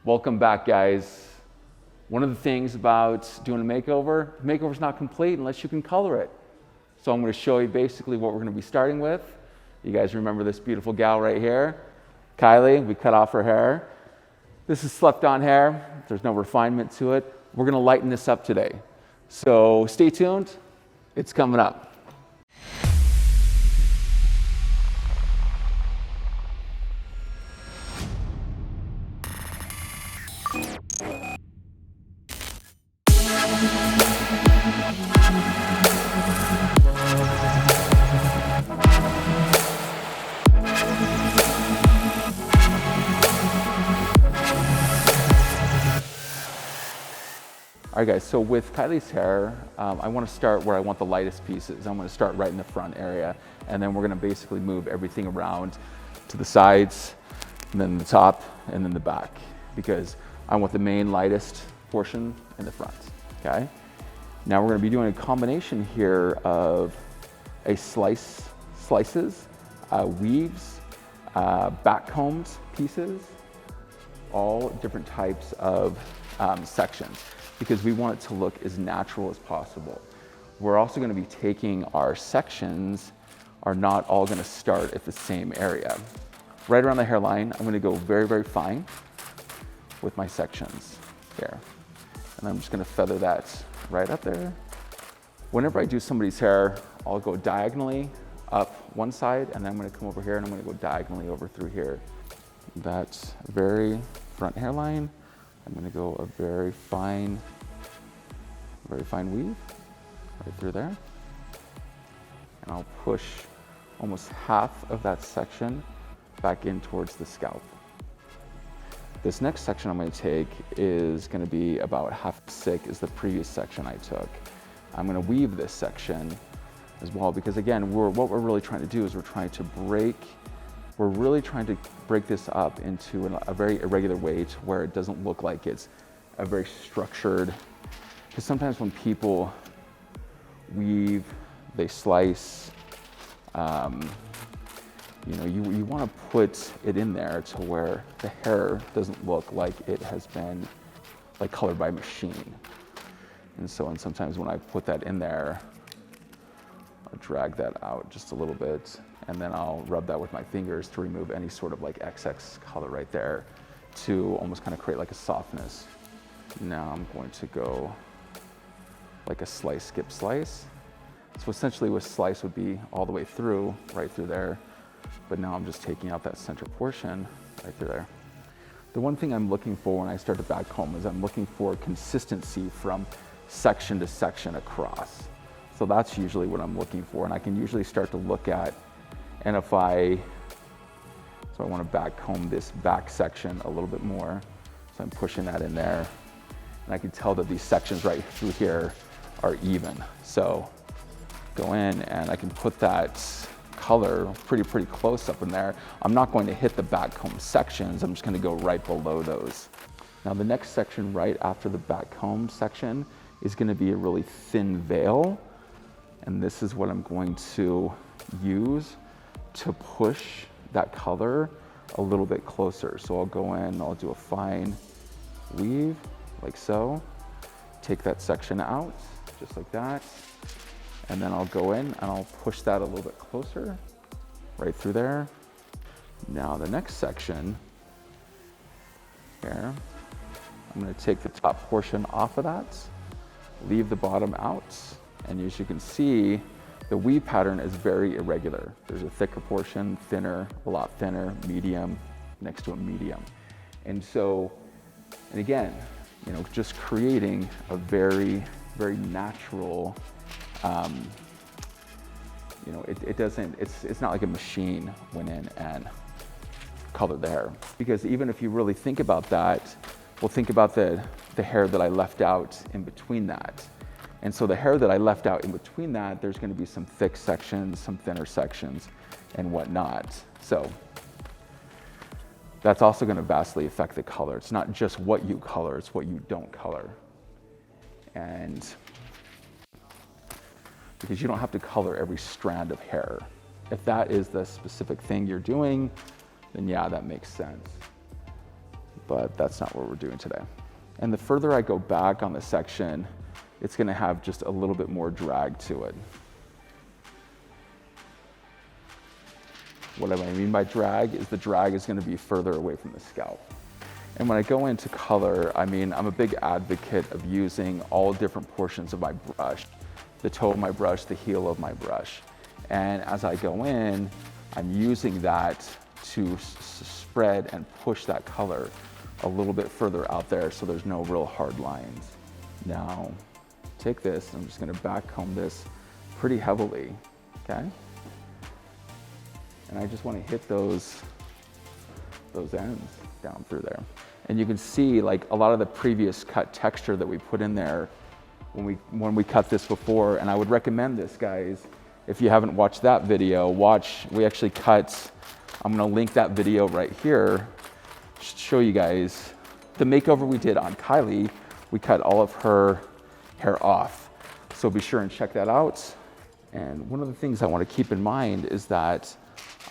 Welcome back, guys. One of the things about doing a makeover is not complete unless you can color it. So I'm going to show you basically what we're going to be starting with. You guys remember this beautiful gal right here? Kylie, we cut off her hair. This is slept-on hair. There's no refinement to it. We're going to lighten this up today. So stay tuned. It's coming up. All right, guys, so with Kylie's hair, I want to start where I want the lightest pieces. I'm going to start right in the front area, and then we're going to basically move everything around to the sides, and then the top, and then the back, because I want the main lightest portion in the front, okay? Now we're going to be doing a combination here of slices, weaves, backcombs pieces, all different types of sections, because we want it to look as natural as possible. We're also going to be taking our sections are not all going to start at the same area. Right around the hairline, I'm going to go very, very fine with my sections here. And I'm just going to feather that right up there. Whenever I do somebody's hair, I'll go diagonally up one side, and then I'm going to come over here and I'm going to go diagonally over through here. That's very front hairline. I'm going to go a very fine weave right through there. And I'll push almost half of that section back in towards the scalp. This next section I'm going to take is going to be about half as thick as the previous section I took. I'm going to weave this section as well, because again, what we're really trying to do is we're really trying to break this up into a very irregular way to where it doesn't look like it's a very structured, because sometimes when people weave, they slice, you want to put it in there to where the hair doesn't look like it has been like colored by machine. And sometimes when I put that in there, I'll drag that out just a little bit, and then I'll rub that with my fingers to remove any sort of like excess color right there to almost kind of create like a softness. Now I'm going to go like a slice, skip, slice. So essentially what slice would be all the way through, right through there. But now I'm just taking out that center portion right through there. The one thing I'm looking for when I start to backcomb is I'm looking for consistency from section to section across. So that's usually what I'm looking for, and I can usually start to look at, and so I want to backcomb this back section a little bit more. So I'm pushing that in there, and I can tell that these sections right through here are even. So go in and I can put that color pretty close up in there. I'm not going to hit the backcomb sections, I'm just going to go right below those. Now the next section right after the backcomb section is going to be a really thin veil. And this is what I'm going to use to push that color a little bit closer. So I'll go in, I'll do a fine weave like so, take that section out just like that, and then I'll go in and I'll push that a little bit closer right through there. Now the next section here, I'm going to take the top portion off of that, leave the bottom out. And as you can see, the weave pattern is very irregular. There's a thicker portion, thinner, a lot thinner, medium, next to a medium. And again, just creating a very, very natural, it's not like a machine went in and colored the hair. Because even if you really think about that, well, think about the hair that I left out in between that. And so the hair that I left out in between that, there's going to be some thick sections, some thinner sections, and whatnot. So that's also going to vastly affect the color. It's not just what you color, it's what you don't color. And because you don't have to color every strand of hair. If that is the specific thing you're doing, then yeah, that makes sense. but that's not what we're doing today. And the further I go back on the section, it's gonna have just a little bit more drag to it. What I mean by drag is the drag is gonna be further away from the scalp. And when I go into color, I mean, I'm a big advocate of using all different portions of my brush, the toe of my brush, the heel of my brush. And as I go in, I'm using that to spread and push that color a little bit further out there so there's no real hard lines. Now, take this, I'm just gonna backcomb this pretty heavily, okay? And I just wanna hit those ends down through there. And you can see like a lot of the previous cut texture that we put in there when we cut this before, and I would recommend this, guys. If you haven't watched that video, we actually cut, I'm gonna link that video right here, just to show you guys. The makeover we did on Kylie, we cut all of her hair off. So be sure and check that out. And one of the things I wanna keep in mind is that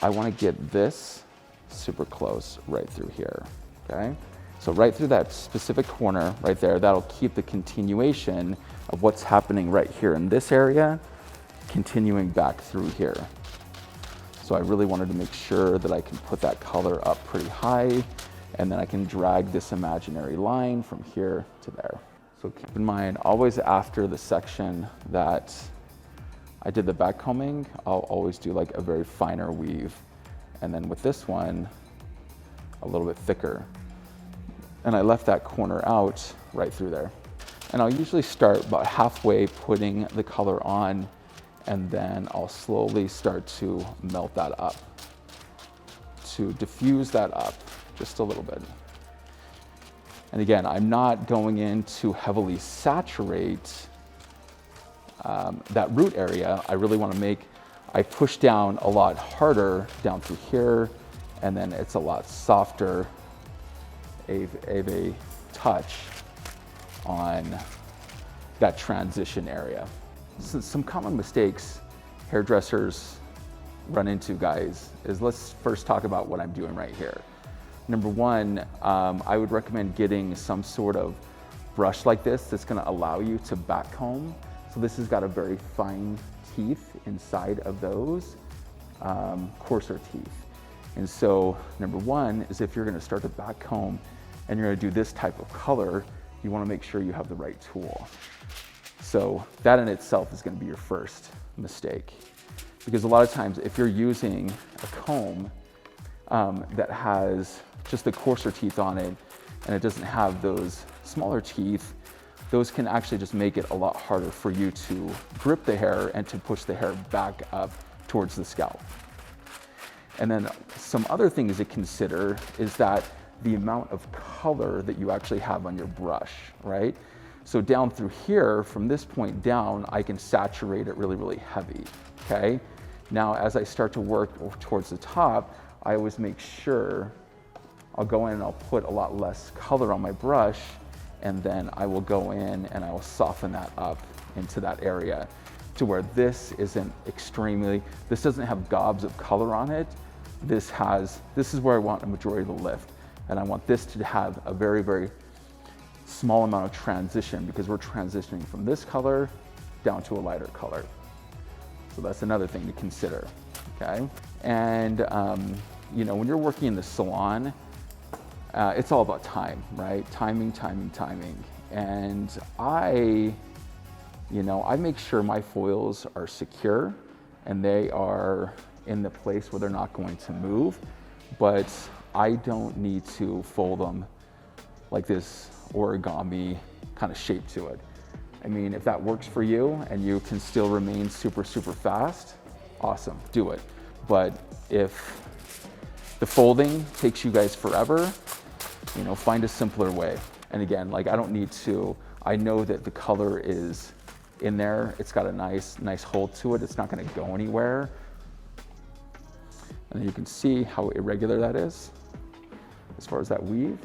I wanna get this super close right through here, okay? So right through that specific corner right there, that'll keep the continuation of what's happening right here in this area, continuing back through here. So I really wanted to make sure that I can put that color up pretty high, and then I can drag this imaginary line from here to there. So keep in mind, always after the section that I did the backcombing, I'll always do like a very finer weave. And then with this one, a little bit thicker. And I left that corner out right through there. And I'll usually start about halfway putting the color on, and then I'll slowly start to melt that up, to diffuse that up just a little bit. And again, I'm not going in to heavily saturate that root area. I really want to I push down a lot harder down through here, and then it's a lot softer of a touch on that transition area. So some common mistakes hairdressers run into, guys, is let's first talk about what I'm doing right here. Number one, I would recommend getting some sort of brush like this that's gonna allow you to backcomb. So this has got a very fine teeth inside of those, coarser teeth. And so number one is if you're gonna start to backcomb and you're gonna do this type of color, you wanna make sure you have the right tool. So that in itself is gonna be your first mistake. Because a lot of times if you're using a comb that has just the coarser teeth on it and it doesn't have those smaller teeth, those can actually just make it a lot harder for you to grip the hair and to push the hair back up towards the scalp. And then some other things to consider is that the amount of color that you actually have on your brush, right? So down through here, from this point down, I can saturate it really, really heavy, okay? Now, as I start to work towards the top, I always make sure I'll go in and I'll put a lot less color on my brush, and then I will go in and I will soften that up into that area to where this isn't this doesn't have gobs of color on it. This is where I want a majority of the lift. And I want this to have a very, very small amount of transition because we're transitioning from this color down to a lighter color. So that's another thing to consider, okay? And you know, when you're working in the salon, it's all about time, right? Timing. And I make sure my foils are secure and they are in the place where they're not going to move, but I don't need to fold them like this origami kind of shape to it. I mean, if that works for you and you can still remain super, super fast, awesome, do it. But if the folding takes you guys forever, you know, find a simpler way. And again, like I know that the color is in there. It's got a nice hold to it. It's not gonna go anywhere. And you can see how irregular that is as far as that weave.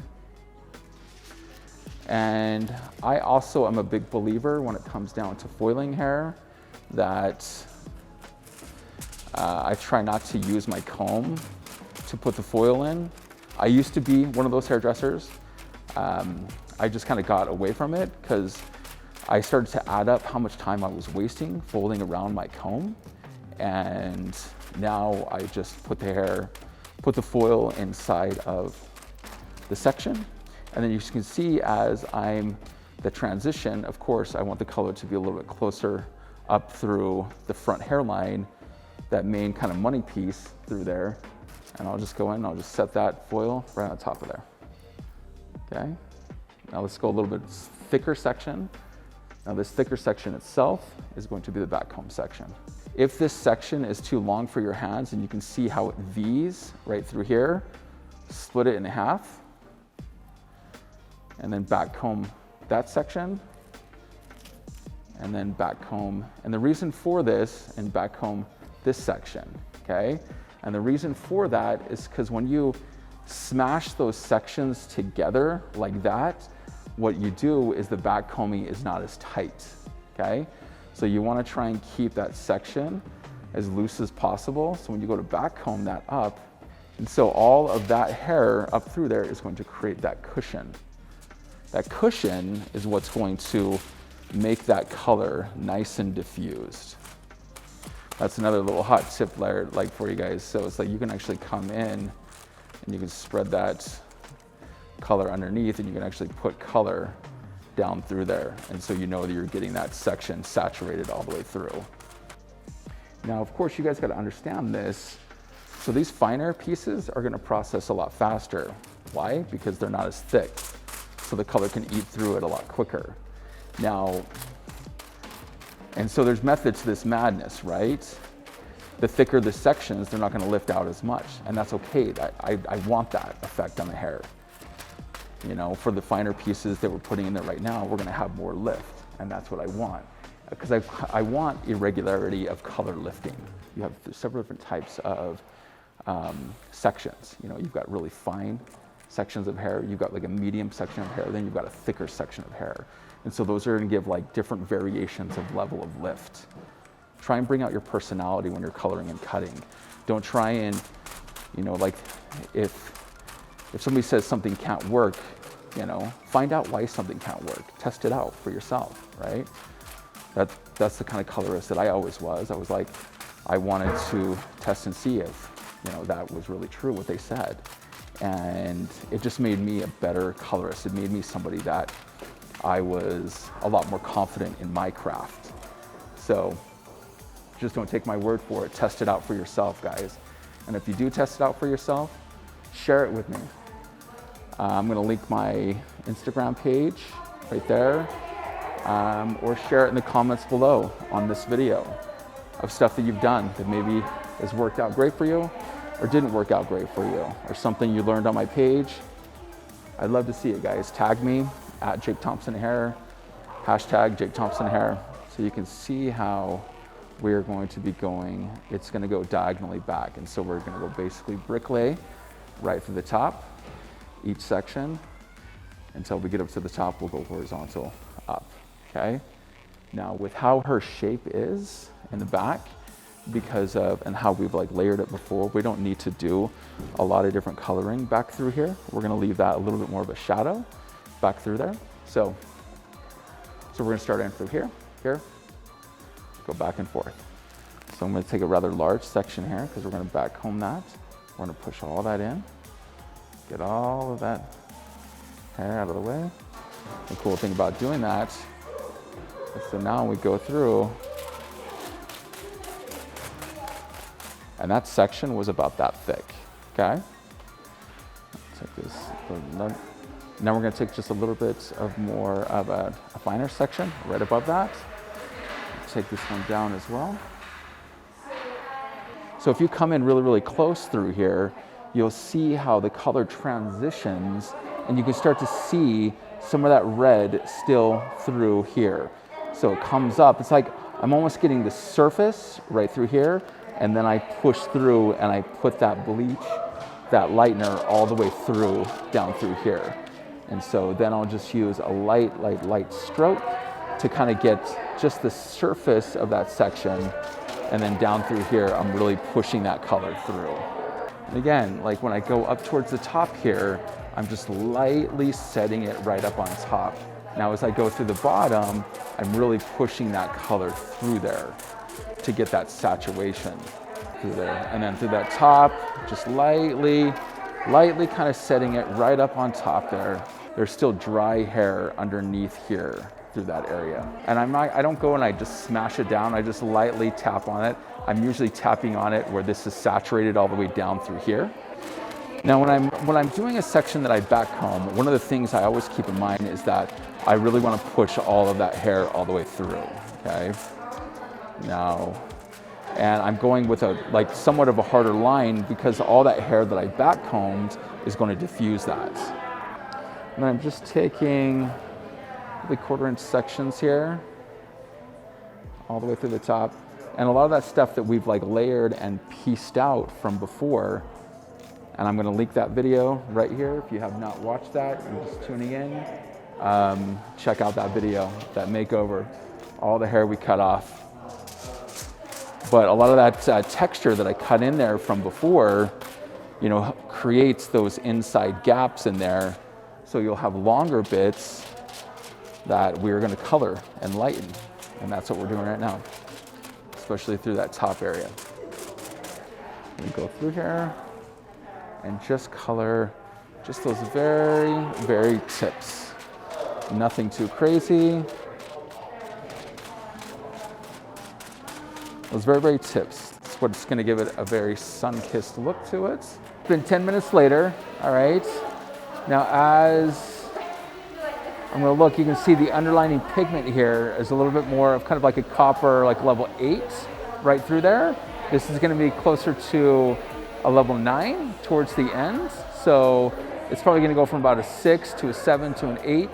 And I also am a big believer when it comes down to foiling hair that I try not to use my comb to put the foil in. I used to be one of those hairdressers I just kind of got away from it because I started to add up how much time I was wasting folding around my comb. And now I just put the foil inside of the section. And then you can see as the transition, of course, I want the color to be a little bit closer up through the front hairline, that main kind of money piece through there. And I'll just go in, I'll just set that foil right on top of there. Okay, now let's go a little bit thicker section. Now this thicker section itself is going to be the backcomb section. If this section is too long for your hands, and you can see how it V's right through here, split it in half, and then backcomb that section, and then backcomb. And the reason for this, and backcomb this section, okay? And the reason for that is because when you smash those sections together like that, what you do is the backcombing is not as tight, okay? So you want to try and keep that section as loose as possible. So when you go to backcomb that up, and so all of that hair up through there is going to create that cushion. That cushion is what's going to make that color nice and diffused. That's another little hot tip layer like for you guys. So it's like you can actually come in and you can spread that color underneath, and you can actually put color down through there. And so you know that you're getting that section saturated all the way through. Now, of course, you guys got to understand this. So these finer pieces are going to process a lot faster. Why? Because they're not as thick. So the color can eat through it a lot quicker. Now, and so there's method to this madness, right? The thicker the sections, they're not going to lift out as much. And that's okay. I want that effect on the hair. You know, for the finer pieces that we're putting in there right now, we're going to have more lift. And that's what I want. Because I want irregularity of color lifting. You have several different types of sections. You know, you've got really fine sections of hair, you've got like a medium section of hair, then you've got a thicker section of hair. And so those are going to give like different variations of level of lift. Try and bring out your personality when you're coloring and cutting. Don't try and, you know, like if somebody says something can't work, you know, find out why something can't work. Test it out for yourself, right? That's the kind of colorist that I always was. I was like, I wanted to test and see if, you know, that was really true, what they said. And it just made me a better colorist. It made me somebody that I was a lot more confident in my craft. So just don't take my word for it. Test it out for yourself, guys. And if you do test it out for yourself, share it with me. I'm gonna link my Instagram page right there, or share it in the comments below on this video of stuff that you've done that maybe has worked out great for you or didn't work out great for you, or something you learned on my page. I'd love to see it, guys. Tag me at Jake Thompson Hair, hashtag Jake Thompson Hair, so you can see how we're going to be going. It's gonna go diagonally back, and so we're gonna go basically brick lay right from the top, each section, until we get up to the top, we'll go horizontal up, okay? Now, with how her shape is in the back, because of, and how we've like layered it before, we don't need to do a lot of different coloring back through here. We're gonna leave that a little bit more of a shadow back through there. So we're gonna start in through here, go back and forth. So I'm gonna take a rather large section here because we're gonna backcomb that. We're gonna push all that in, get all of that hair out of the way. The cool thing about doing that is so now we go through, and that section was about that thick, okay? Take this, now we're gonna take just a little bit of more of a finer section right above that. Take this one down as well. So if you come in really, really close through here, you'll see how the color transitions, and you can start to see some of that red still through here. So it comes up, it's like I'm almost getting the surface right through here, and then I push through and I put that bleach, that lightener all the way through, down through here. And so then I'll just use a light stroke to kind of get just the surface of that section, and then down through here, I'm really pushing that color through. And again, like when I go up towards the top here, I'm just lightly setting it right up on top. Now as I go through the bottom, I'm really pushing that color through there to get that saturation through there. And then through that top, just lightly kind of setting it right up on top there. There's still dry hair underneath here through that area. And I don't go and I just smash it down, I just lightly tap on it. I'm usually tapping on it where this is saturated all the way down through here. Now when I'm doing a section that I backcomb, one of the things I always keep in mind is that I really want to push all of that hair all the way through, okay? Now, and I'm going with like somewhat of a harder line because all that hair that I backcombed is going to diffuse that. And I'm just taking the 1/4 inch sections here, all the way through the top. And a lot of that stuff that we've like layered and pieced out from before, and I'm gonna link that video right here. If you have not watched that, you're just tuning in, check out that video, that makeover, all the hair we cut off. But a lot of that texture that I cut in there from before, you know, creates those inside gaps in there. So you'll have longer bits that we're gonna color and lighten. And that's what we're doing right now, especially through that top area. We go through here and just color just those very, very tips. Nothing too crazy. Those very, very tips. That's what's gonna give it a very sun-kissed look to it. It's been 10 minutes later, all right? Now as I'm gonna look, you can see the underlining pigment here is a little bit more of kind of like a copper, like level 8 right through there. This is gonna be closer to a level 9 towards the end. So it's probably gonna go from about a 6 to a 7 to an 8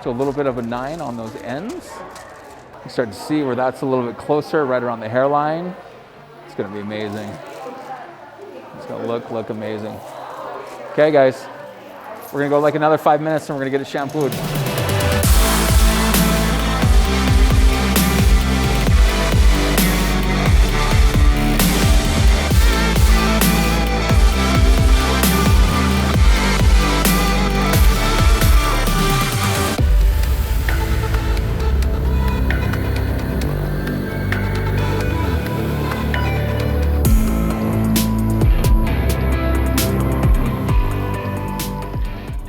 to a little bit of a 9 on those ends. You start to see where that's a little bit closer, right around the hairline. It's gonna be amazing. It's gonna look amazing. Okay guys, we're gonna go like another 5 minutes and we're gonna get it shampooed.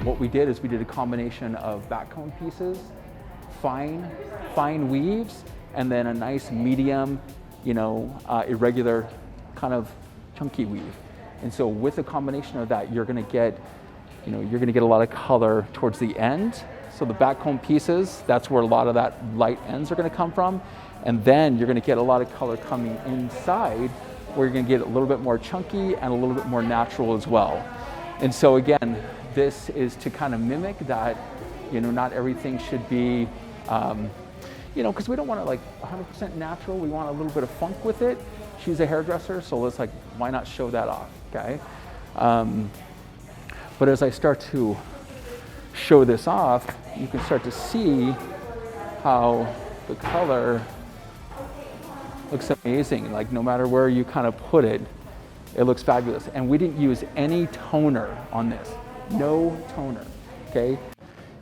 What we did is we did a combination of backcomb pieces, fine weaves, and then a nice medium, you know, irregular kind of chunky weave. And so with a combination of that, you're gonna get, you know, you're gonna get a lot of color towards the end. So the backcomb pieces, that's where a lot of that light ends are gonna come from. And then you're gonna get a lot of color coming inside where you're gonna get a little bit more chunky and a little bit more natural as well. And so again, this is to kind of mimic that, you know, not everything should be, you know, because we don't want it like 100% natural. We want a little bit of funk with it. She's a hairdresser, so let's like, why not show that off, okay? But as I start to show this off, you can start to see how the color looks amazing. Like no matter where you kind of put it, it looks fabulous. And we didn't use any toner on this. No toner, okay?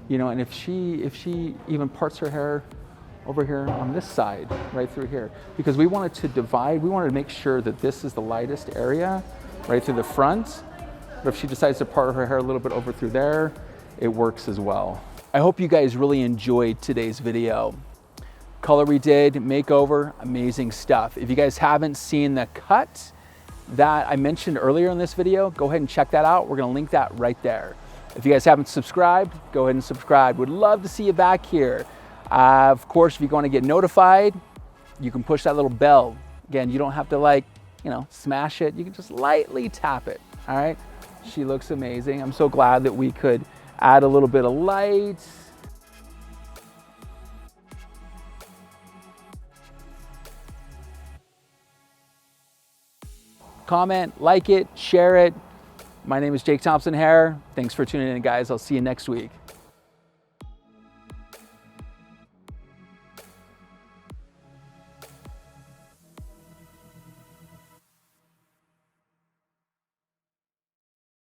You know, and if she even parts her hair over here on this side, right through here, because we wanted to divide, we wanted to make sure that this is the lightest area right through the front. But if she decides to part her hair a little bit over through there, it works as well. I hope you guys really enjoyed today's video. Color we did, makeover, amazing stuff. If you guys haven't seen the cut that I mentioned earlier in this video, go ahead and check that out. We're gonna link that right there. If you guys haven't subscribed, go ahead and subscribe. Would love to see you back here. Of course, if you want to get notified, you can push that little bell. Again, you don't have to like, you know, smash it. You can just lightly tap it, all right? She looks amazing. I'm so glad that we could add a little bit of light. Comment, like it, share it. My name is Jake Thompson Hair. Thanks for tuning in, guys. I'll see you next week.